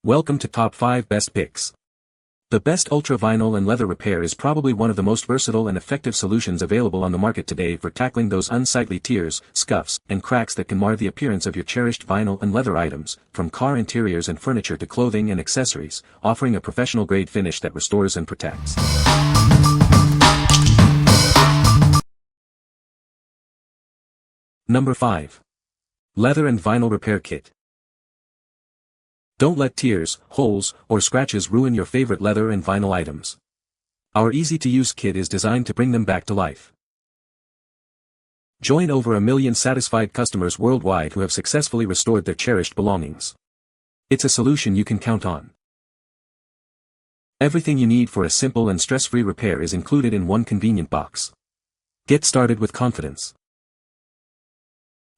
Welcome to Top 5 Best Picks. The best ultra vinyl and leather repair is probably one of the most versatile and effective solutions available on the market today for tackling those unsightly tears, scuffs, and cracks that can mar the appearance of your cherished vinyl and leather items, from car interiors and furniture to clothing and accessories, offering a professional-grade finish that restores and protects. Number 5. Leather and Vinyl Repair Kit. Don't let tears, holes, or scratches ruin your favorite leather and vinyl items. Our easy-to-use kit is designed to bring them back to life. Join over 1 million satisfied customers worldwide who have successfully restored their cherished belongings. It's a solution you can count on. Everything you need for a simple and stress-free repair is included in one convenient box. Get started with confidence.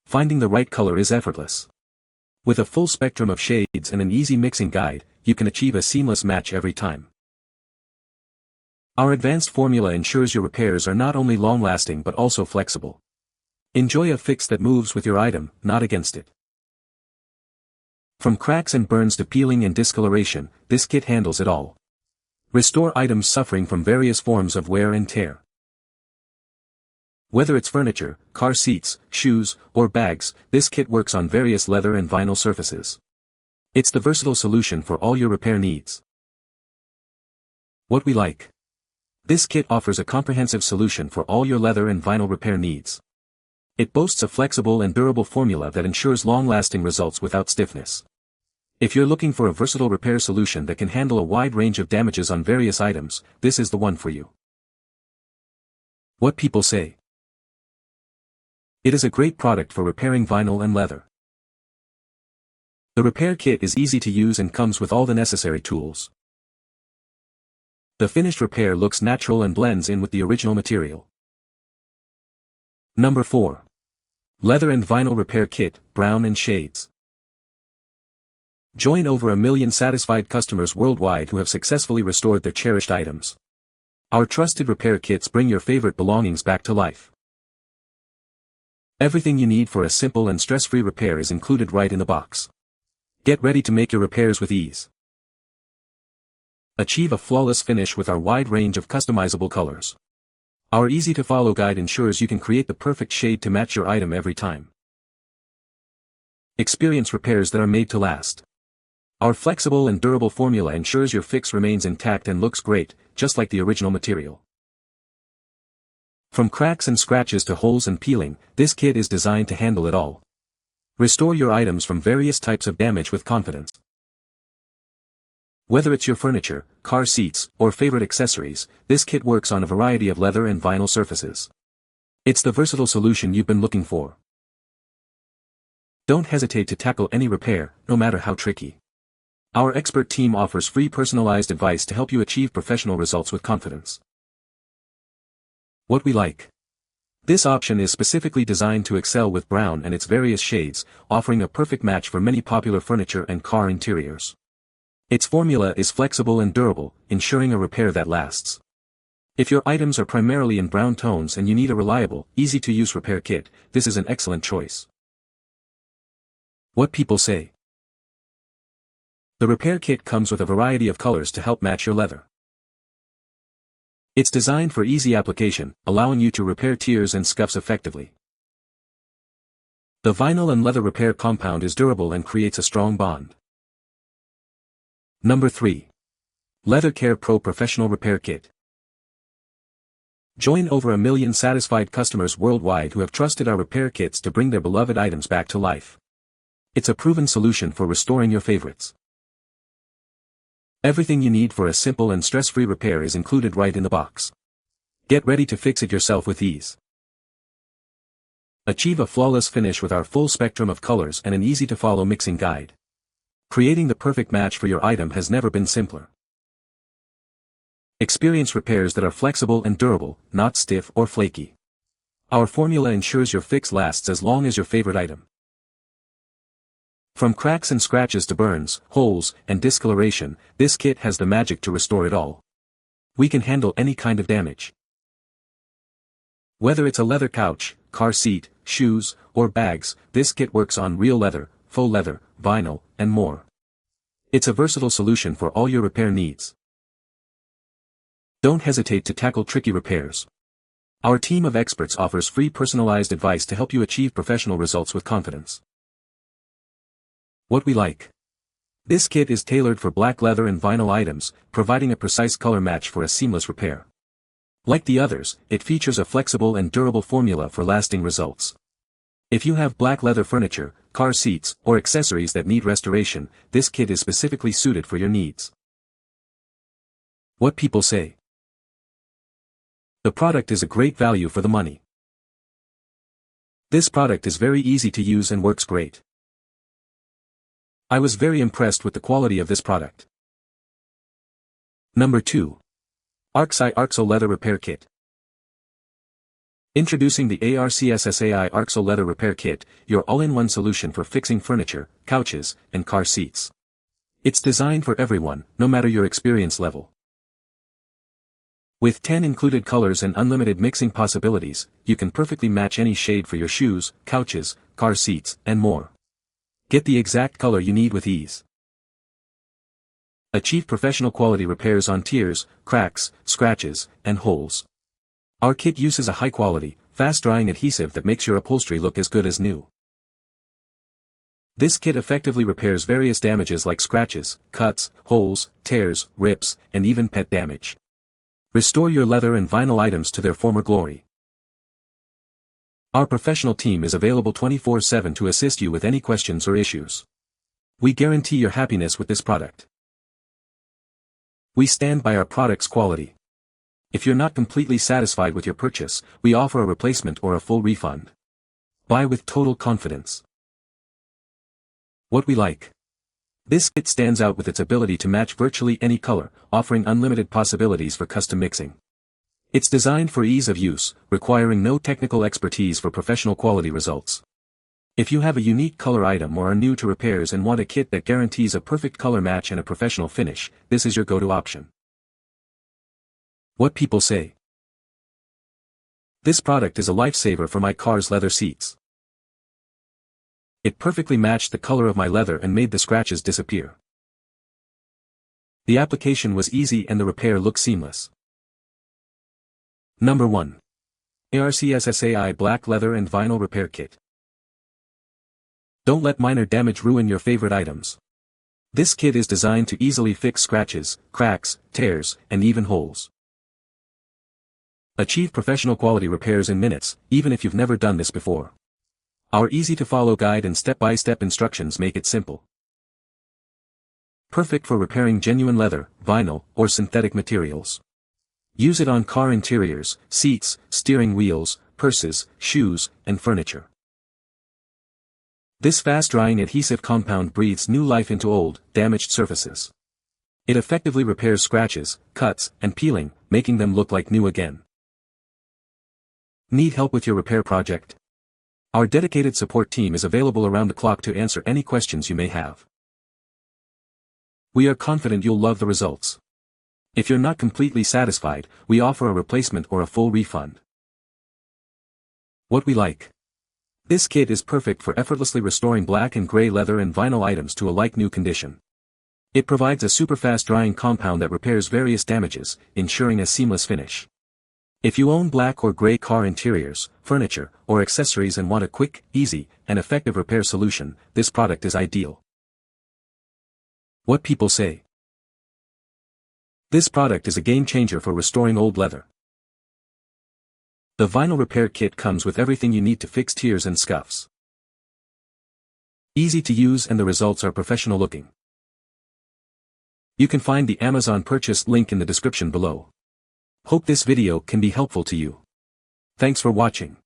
Finding the right color is effortless. With a full spectrum of shades and an easy mixing guide, you can achieve a seamless match every time. Our advanced formula ensures your repairs are not only long-lasting but also flexible. Enjoy a fix that moves with your item, not against it. From cracks and burns to peeling and discoloration, this kit handles it all. Restore items suffering from various forms of wear and tear. Whether it's furniture, car seats, shoes, or bags, this kit works on various leather and vinyl surfaces. It's the versatile solution for all your repair needs. What we like. This kit offers a comprehensive solution for all your leather and vinyl repair needs. It boasts a flexible and durable formula that ensures long-lasting results without stiffness. If you're looking for a versatile repair solution that can handle a wide range of damages on various items, this is the one for you. What people say. It is a great product for repairing vinyl and leather. The repair kit is easy to use and comes with all the necessary tools. The finished repair looks natural and blends in with the original material. Number 4. Leather and Vinyl Repair Kit, Brown and Shades. Join over 1 million satisfied customers worldwide who have successfully restored their cherished items. Our trusted repair kits bring your favorite belongings back to life. Everything you need for a simple and stress-free repair is included right in the box. Get ready to make your repairs with ease. Achieve a flawless finish with our wide range of customizable colors. Our easy-to-follow guide ensures you can create the perfect shade to match your item every time. Experience repairs that are made to last. Our flexible and durable formula ensures your fix remains intact and looks great, just like the original material. From cracks and scratches to holes and peeling, this kit is designed to handle it all. Restore your items from various types of damage with confidence. Whether it's your furniture, car seats, or favorite accessories, this kit works on a variety of leather and vinyl surfaces. It's the versatile solution you've been looking for. Don't hesitate to tackle any repair, no matter how tricky. Our expert team offers free personalized advice to help you achieve professional results with confidence. What we like. This option is specifically designed to excel with brown and its various shades, offering a perfect match for many popular furniture and car interiors. Its formula is flexible and durable, ensuring a repair that lasts. If your items are primarily in brown tones and you need a reliable, easy-to-use repair kit, this is an excellent choice. What people say. The repair kit comes with a variety of colors to help match your leather. It's designed for easy application, allowing you to repair tears and scuffs effectively. The vinyl and leather repair compound is durable and creates a strong bond. Number 3. Leather Care Pro Professional Repair Kit. Join over 1 million satisfied customers worldwide who have trusted our repair kits to bring their beloved items back to life. It's a proven solution for restoring your favorites. Everything you need for a simple and stress-free repair is included right in the box. Get ready to fix it yourself with ease. Achieve a flawless finish with our full spectrum of colors and an easy-to-follow mixing guide. Creating the perfect match for your item has never been simpler. Experience repairs that are flexible and durable, not stiff or flaky. Our formula ensures your fix lasts as long as your favorite item. From cracks and scratches to burns, holes, and discoloration, this kit has the magic to restore it all. We can handle any kind of damage. Whether it's a leather couch, car seat, shoes, or bags, this kit works on real leather, faux leather, vinyl, and more. It's a versatile solution for all your repair needs. Don't hesitate to tackle tricky repairs. Our team of experts offers free personalized advice to help you achieve professional results with confidence. What we like. This kit is tailored for black leather and vinyl items, providing a precise color match for a seamless repair. Like the others, it features a flexible and durable formula for lasting results. If you have black leather furniture, car seats, or accessories that need restoration, this kit is specifically suited for your needs. What people say. The product is a great value for the money. This product is very easy to use and works great. I was very impressed with the quality of this product. Number 2. ARCSSAI Leather Repair Kit. Introducing the ARCSSAI ARCSSAL Leather Repair Kit, your all-in-one solution for fixing furniture, couches, and car seats. It's designed for everyone, no matter your experience level. With 10 included colors and unlimited mixing possibilities, you can perfectly match any shade for your shoes, couches, car seats, and more. Get the exact color you need with ease. Achieve professional quality repairs on tears, cracks, scratches, and holes. Our kit uses a high-quality, fast-drying adhesive that makes your upholstery look as good as new. This kit effectively repairs various damages like scratches, cuts, holes, tears, rips, and even pet damage. Restore your leather and vinyl items to their former glory. Our professional team is available 24/7 to assist you with any questions or issues. We guarantee your happiness with this product. We stand by our product's quality. If you're not completely satisfied with your purchase, we offer a replacement or a full refund. Buy with total confidence. What we like. This kit stands out with its ability to match virtually any color, offering unlimited possibilities for custom mixing. It's designed for ease of use, requiring no technical expertise for professional quality results. If you have a unique color item or are new to repairs and want a kit that guarantees a perfect color match and a professional finish, this is your go-to option. What people say. This product is a lifesaver for my car's leather seats. It perfectly matched the color of my leather and made the scratches disappear. The application was easy and the repair looked seamless. Number 1. ARCSSAI Black Leather and Vinyl Repair Kit. Don't let minor damage ruin your favorite items. This kit is designed to easily fix scratches, cracks, tears, and even holes. Achieve professional quality repairs in minutes, even if you've never done this before. Our easy-to-follow guide and step-by-step instructions make it simple. Perfect for repairing genuine leather, vinyl, or synthetic materials. Use it on car interiors, seats, steering wheels, purses, shoes, and furniture. This fast-drying adhesive compound breathes new life into old, damaged surfaces. It effectively repairs scratches, cuts, and peeling, making them look like new again. Need help with your repair project? Our dedicated support team is available around the clock to answer any questions you may have. We are confident you'll love the results. If you're not completely satisfied, we offer a replacement or a full refund. What we like. This kit is perfect for effortlessly restoring black and gray leather and vinyl items to a like-new condition. It provides a super-fast drying compound that repairs various damages, ensuring a seamless finish. If you own black or gray car interiors, furniture, or accessories and want a quick, easy, and effective repair solution, this product is ideal. What people say. This product is a game-changer for restoring old leather. The vinyl repair kit comes with everything you need to fix tears and scuffs. Easy to use and the results are professional looking. You can find the Amazon purchase link in the description below. Hope this video can be helpful to you. Thanks for watching.